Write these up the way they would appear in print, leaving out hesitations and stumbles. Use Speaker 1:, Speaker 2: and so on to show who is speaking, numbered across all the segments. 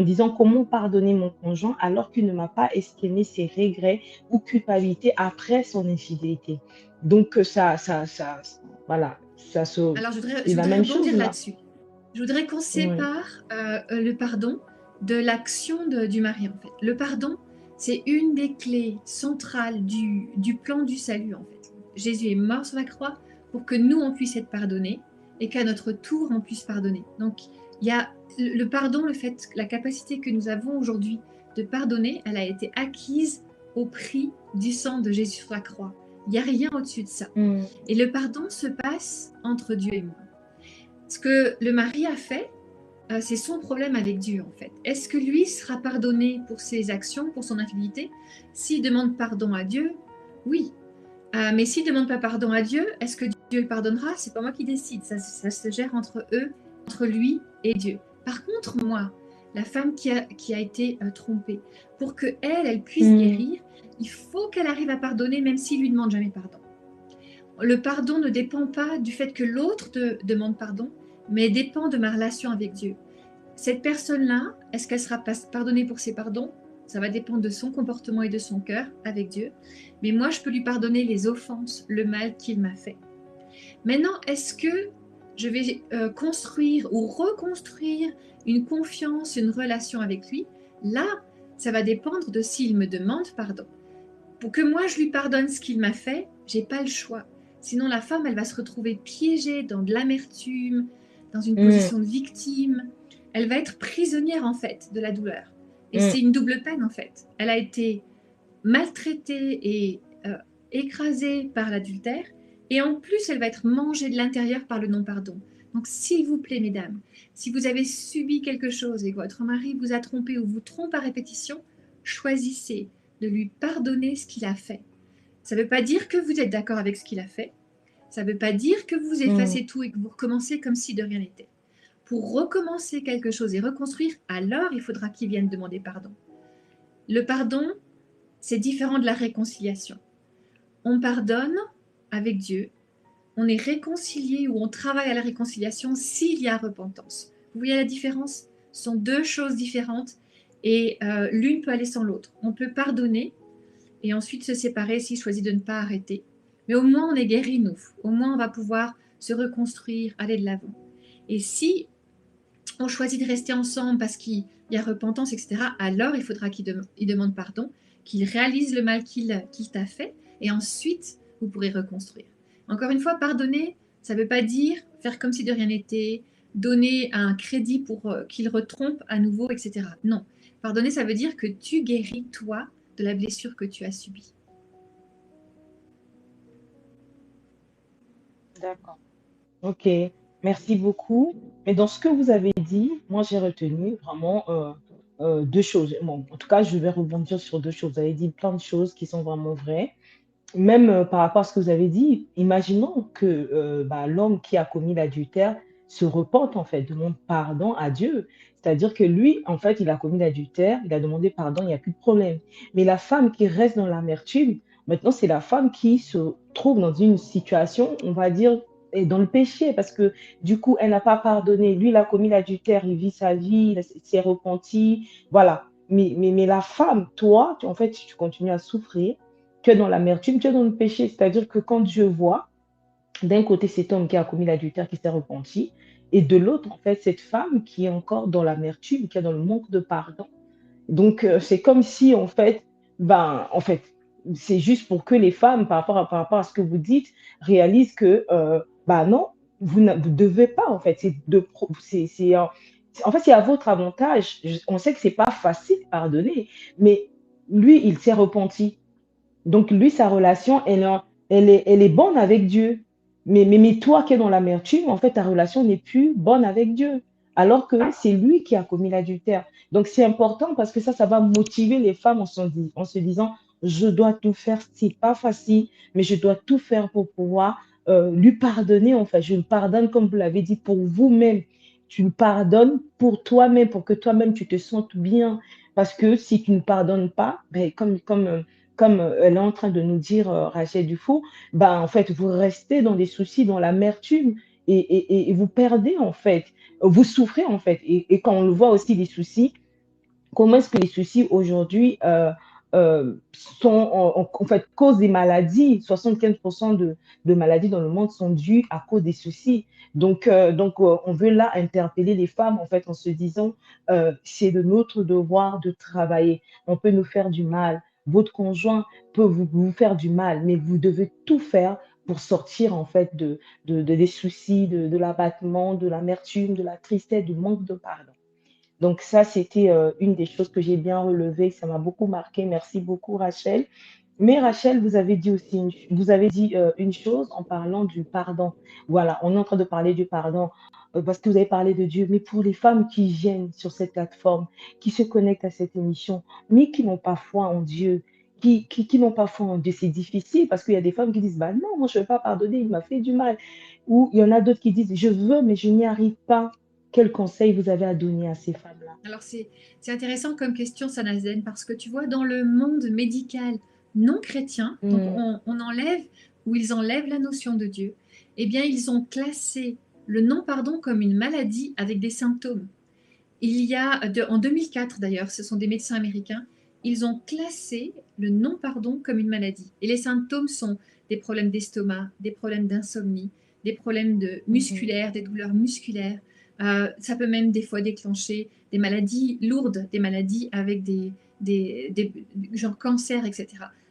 Speaker 1: en disant comment pardonner mon conjoint alors qu'il ne m'a pas exprimé ses regrets ou culpabilité après son infidélité. Donc, voilà,
Speaker 2: Alors,
Speaker 1: c'est
Speaker 2: je
Speaker 1: la
Speaker 2: voudrais
Speaker 1: même chose
Speaker 2: rebondir
Speaker 1: là.
Speaker 2: là-dessus. Je voudrais qu'on
Speaker 1: Oui.
Speaker 2: sépare le pardon de l'action du mari, en fait. Le pardon, c'est une des clés centrales du plan du salut, en fait. Jésus est mort sur la croix pour que nous, on puisse être pardonnés et qu'à notre tour, on puisse pardonner. Donc, il y a le pardon, le fait, la capacité que nous avons aujourd'hui de pardonner, elle a été acquise au prix du sang de Jésus sur la croix. Il n'y a rien au-dessus de ça.
Speaker 1: Mm,
Speaker 2: Et le pardon se passe entre Dieu et moi. Ce que le mari a fait, c'est son problème avec Dieu, en fait. Est-ce que lui sera pardonné pour ses actions, pour son infidélité? S'il demande pardon à Dieu, oui. Mais s'il ne demande pas pardon à Dieu, est-ce que Dieu le pardonnera? C'est pas moi qui décide. Ça se gère entre eux, entre lui et Dieu. Par contre, moi, la femme qui a été trompée, pour que elle puisse
Speaker 1: mm,
Speaker 2: guérir, il faut qu'elle arrive à pardonner, même s'il lui demande jamais pardon. Le pardon ne dépend pas du fait que l'autre te demande pardon, mais dépend de ma relation avec Dieu. Cette personne-là, est-ce qu'elle sera pardonnée pour ses pardons? Ça va dépendre de son comportement et de son cœur avec Dieu. Mais moi, je peux lui pardonner les offenses, le mal qu'il m'a fait. Maintenant, est-ce que je vais construire ou reconstruire une confiance, une relation avec lui? Là, ça va dépendre de s'il me demande pardon. Pour que moi, je lui pardonne ce qu'il m'a fait, j'ai pas le choix. Sinon, la femme, elle va se retrouver piégée dans de l'amertume, dans une
Speaker 1: mm,
Speaker 2: position de victime. Elle va être prisonnière, en fait, de la douleur. Et
Speaker 1: mm.
Speaker 2: c'est une double peine, en fait. Elle a été maltraitée et écrasée par l'adultère. Et en plus, elle va être mangée de l'intérieur par le non-pardon. Donc, s'il vous plaît, mesdames, si vous avez subi quelque chose et que votre mari vous a trompé ou vous trompe à répétition, choisissez de lui pardonner ce qu'il a fait. Ça ne veut pas dire que vous êtes d'accord avec ce qu'il a fait. Ça ne veut pas dire que vous
Speaker 1: Mm.
Speaker 2: effacez tout et que vous recommencez comme si de rien n'était. Pour recommencer quelque chose et reconstruire, alors il faudra qu'il vienne demander pardon. Le pardon, c'est différent de la réconciliation. On pardonne avec Dieu, on est réconcilié ou on travaille à la réconciliation s'il y a repentance. Vous voyez la différence? Ce sont deux choses différentes et l'une peut aller sans l'autre. On peut pardonner et ensuite se séparer s'il choisit de ne pas arrêter. Mais au moins on est guéri, nous. Au moins on va pouvoir se reconstruire, aller de l'avant. Et si on choisit de rester ensemble parce qu'il y a repentance, etc., alors il faudra qu'il demande pardon, qu'il réalise le mal qu'il t'a fait, et ensuite vous pourrez reconstruire. Encore une fois, pardonner, ça ne veut pas dire faire comme si de rien n'était, donner un crédit pour qu'il retrompe à nouveau, etc. Non. Pardonner, ça veut dire que tu guéris, toi, de la blessure que tu as subie.
Speaker 1: D'accord. Ok, merci beaucoup. Mais dans ce que vous avez dit, moi j'ai retenu vraiment deux choses. Bon, en tout cas, je vais rebondir sur deux choses. Vous avez dit plein de choses qui sont vraiment vraies. Même par rapport à ce que vous avez dit, imaginons que bah, l'homme qui a commis l'adultère se repente en fait, demande pardon à Dieu. C'est-à-dire que lui, en fait, il a commis l'adultère, il a demandé pardon, il n'y a plus de problème. Mais la femme qui reste dans l'amertume, maintenant, c'est la femme qui se trouve dans une situation, on va dire, et dans le péché, parce que du coup, elle n'a pas pardonné. Lui, il a commis l'adultère, il vit sa vie, il s'est repenti, voilà. Mais la femme, toi, en fait, tu continues à souffrir, tu es dans l'amertume, tu es dans le péché. C'est-à-dire que quand Dieu voit, d'un côté, cet homme qui a commis l'adultère, qui s'est repenti, et de l'autre, en fait, cette femme qui est encore dans l'amertume, qui est dans le manque de pardon. Donc, c'est comme si, en fait, c'est juste pour que les femmes, par rapport à ce que vous dites, réalisent que, bah non, vous ne devez pas, en fait. En fait, c'est à votre avantage. On sait que c'est pas facile de pardonner, mais lui, il s'est repenti. Donc, lui, sa relation, elle est bonne avec Dieu. Mais toi qui es dans l'amertume, en fait, ta relation n'est plus bonne avec Dieu. Alors que c'est lui qui a commis l'adultère. Donc, c'est important parce que ça va motiver les femmes en se disant, je dois tout faire. C'est pas facile, mais je dois tout faire pour pouvoir lui pardonner. En fait, je le pardonne, comme vous l'avez dit, pour vous-même. Tu le pardonnes pour toi-même, pour que toi-même tu te sentes bien. Parce que si tu ne pardonnes pas, ben, comme elle est en train de nous dire, Rachel Dufour, ben, en fait, vous restez dans des soucis, dans l'amertume et vous perdez, en fait. Vous souffrez, en fait. Et quand on le voit aussi, les soucis, comment est-ce que les soucis aujourd'hui sont en fait cause des maladies. 75% de maladies dans le monde sont dues à cause des soucis. On veut là interpeller les femmes en fait en se disant c'est de notre devoir de travailler. On peut nous faire du mal. Votre conjoint peut vous faire du mal, mais vous devez tout faire pour sortir en fait des soucis, de l'abattement, de l'amertume, de la tristesse, du manque de pardon. Donc ça, c'était, une des choses que j'ai bien relevées, ça m'a beaucoup marqué. Merci beaucoup Rachel. Mais Rachel, vous avez dit, une chose en parlant du pardon. Voilà, on est en train de parler du pardon, parce que vous avez parlé de Dieu. Mais pour les femmes qui viennent sur cette plateforme, qui se connectent à cette émission, mais qui n'ont pas foi en Dieu, qui n'ont pas foi en Dieu, c'est difficile parce qu'il y a des femmes qui disent: «Bah non, moi je ne veux pas pardonner, il m'a fait du mal». Ou il y en a d'autres qui disent: «Je veux, mais je n'y arrive pas». Quel conseil vous avez à donner à ces femmes-là?
Speaker 2: Alors, c'est intéressant comme question, Sanazen, parce que tu vois, dans le monde médical non chrétien, donc
Speaker 1: Mmh.
Speaker 2: on enlève ou ils enlèvent la notion de Dieu, eh bien, ils ont classé le non-pardon comme une maladie avec des symptômes. En 2004 d'ailleurs, ce sont des médecins américains, ils ont classé le non-pardon comme une maladie. Et les symptômes sont des problèmes d'estomac, des problèmes d'insomnie, des problèmes
Speaker 1: Mmh mh.
Speaker 2: musculaires, des douleurs musculaires. Ça peut même des fois déclencher des maladies lourdes, des maladies avec des genre cancer, etc.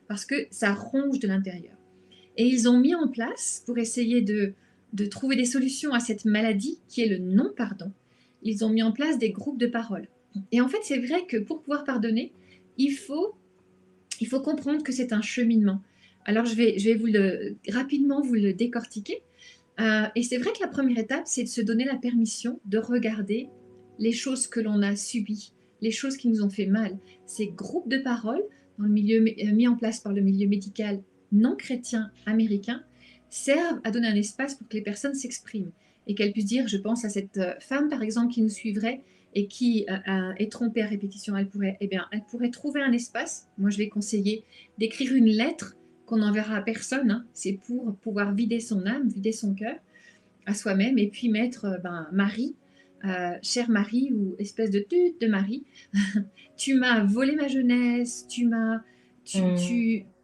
Speaker 2: Parce que ça ronge de l'intérieur. Et ils ont mis en place, pour essayer de trouver des solutions à cette maladie qui est le non-pardon, ils ont mis en place des groupes de parole. Et en fait, c'est vrai que pour pouvoir pardonner, il faut, il faut comprendre que c'est un cheminement. Alors, je vais rapidement vous le décortiquer. Et c'est vrai que la première étape, c'est de se donner la permission de regarder les choses que l'on a subies, les choses qui nous ont fait mal. Ces groupes de parole, dans le milieu, mis en place par le milieu médical non chrétien américain, servent à donner un espace pour que les personnes s'expriment et qu'elles puissent dire, je pense à cette femme par exemple qui nous suivrait et qui est trompée à répétition, elle pourrait trouver un espace. Moi, je vais conseiller d'écrire une lettre qu'on n'enverra à personne. Hein. C'est pour pouvoir vider son âme, vider son cœur à soi-même et puis mettre Marie, chère Marie ou espèce de tute de Marie, tu m'as volé ma jeunesse,
Speaker 1: Mmh.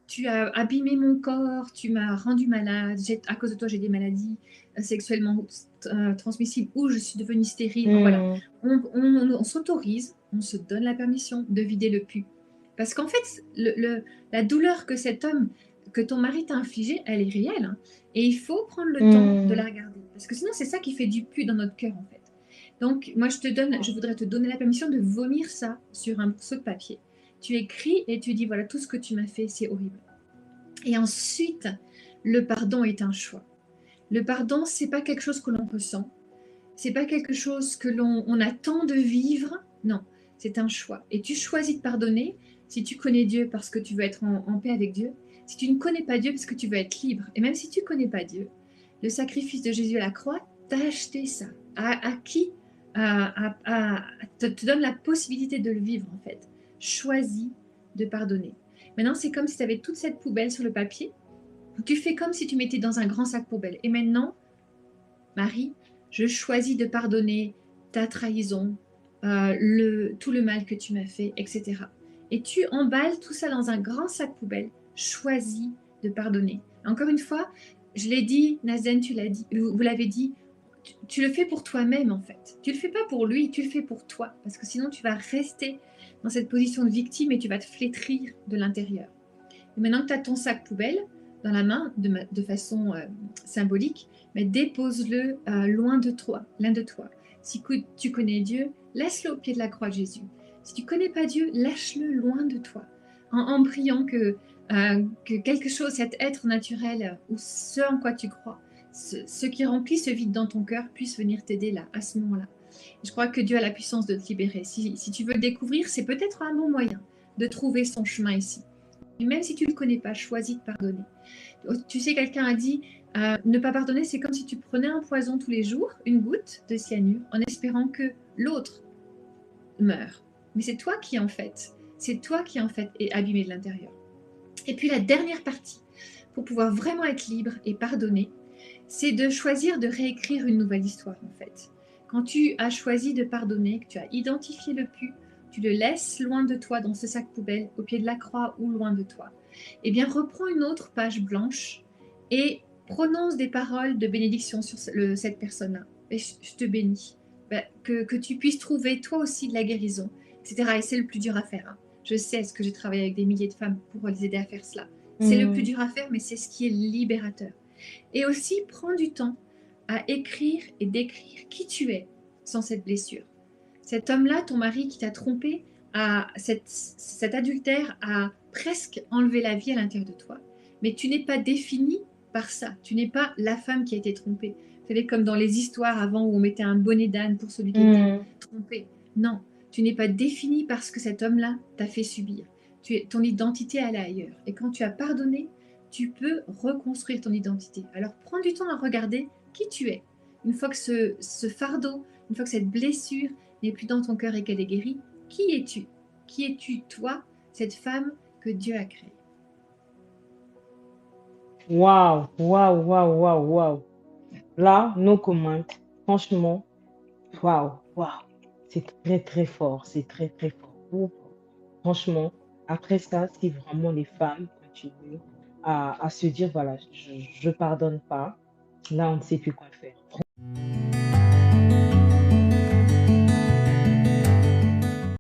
Speaker 2: tu as abîmé mon corps, tu m'as rendu malade, à cause de toi j'ai des maladies sexuellement transmissibles ou je suis devenue stérile. Enfin, voilà,
Speaker 1: Mmh.
Speaker 2: on s'autorise, on se donne la permission de vider le pu. Parce qu'en fait, la douleur que cet homme, que ton mari t'a infligée, elle est réelle. Hein. Et il faut prendre le temps de la
Speaker 1: Mmh.
Speaker 2: regarder. Parce que sinon, c'est ça qui fait du pu dans notre cœur, en fait. Donc, moi, je voudrais te donner la permission de vomir ça sur un morceau de papier. Tu écris et tu dis, voilà, tout ce que tu m'as fait, c'est horrible. Et ensuite, le pardon est un choix. Le pardon, c'est pas quelque chose que l'on ressent. C'est pas quelque chose que l'on attend de vivre. Non, c'est un choix. Et tu choisis de pardonner si tu connais Dieu parce que tu veux être en paix avec Dieu. Si tu ne connais pas Dieu parce que tu veux être libre. Et même si tu ne connais pas Dieu, le sacrifice de Jésus à la croix t'a acheté ça. A acquis, te donne la possibilité de le vivre en fait. Choisis de pardonner. Maintenant, c'est comme si tu avais toute cette poubelle sur le papier. Tu fais comme si tu mettais dans un grand sac poubelle. Et maintenant, Marie, je choisis de pardonner ta trahison, tout le mal que tu m'as fait, etc. Et tu emballes tout ça dans un grand sac poubelle. Choisis de pardonner. Encore une fois, je l'ai dit, Nazen, tu l'as dit, vous l'avez dit, tu le fais pour toi-même en fait. Tu le fais pas pour lui, tu le fais pour toi. Parce que sinon, tu vas rester dans cette position de victime et tu vas te flétrir de l'intérieur. Et maintenant que tu as ton sac poubelle dans la main, de façon symbolique, mais dépose-le loin de toi, l'un de toi. Si tu connais Dieu, laisse-le au pied de la croix de Jésus. Si tu ne connais pas Dieu, lâche-le loin de toi, en priant que quelque chose, cet être naturel ou ce en quoi tu crois, ce qui remplit ce vide dans ton cœur, puisse venir t'aider là, à ce moment-là. Je crois que Dieu a la puissance de te libérer. Si tu veux le découvrir, c'est peut-être un bon moyen de trouver son chemin ici. Et même si tu ne le connais pas, choisis de pardonner. Tu sais, quelqu'un a dit, ne pas pardonner, c'est comme si tu prenais un poison tous les jours, une goutte de cyanure, en espérant que l'autre meure. Mais c'est toi qui en fait est abîmé de l'intérieur. Et puis la dernière partie, pour pouvoir vraiment être libre et pardonner, c'est de choisir de réécrire une nouvelle histoire en fait. Quand tu as choisi de pardonner, que tu as identifié le pu, tu le laisses loin de toi dans ce sac poubelle, au pied de la croix ou loin de toi. Eh bien, reprends une autre page blanche et prononce des paroles de bénédiction sur cette personne-là. Et je te bénis. Ben, que tu puisses trouver toi aussi de la guérison, etc. Et c'est le plus dur à faire, hein. Je sais, parce que j'ai travaillé avec des milliers de femmes pour les aider à faire cela. C'est le plus dur à faire, mais c'est ce qui est libérateur. Et aussi, prends du temps à écrire et décrire qui tu es sans cette blessure. Cet homme-là, ton mari qui t'a trompé, cet adultère a presque enlevé la vie à l'intérieur de toi. Mais tu n'es pas défini par ça. Tu n'es pas la femme qui a été trompée. Vous savez, comme dans les histoires avant où on mettait un bonnet d'âne pour celui qui était trompé. Non, tu n'es pas défini par ce que cet homme-là t'a fait subir. Ton identité, elle est ailleurs. Et quand tu as pardonné, tu peux reconstruire ton identité. Alors prends du temps à regarder qui tu es. Une fois que ce fardeau, une fois que cette blessure n'est plus dans ton cœur et qu'elle est guérie, qui es-tu? Qui es-tu, toi, cette femme que Dieu a créée?
Speaker 1: Waouh, waouh, waouh, waouh, waouh. Là, no comment. Franchement, waouh, waouh. C'est très, très fort. C'est très, très fort. Ouh. Franchement, après ça, si vraiment les femmes continuent à se dire, voilà, je pardonne pas, là, on ne sait plus quoi faire.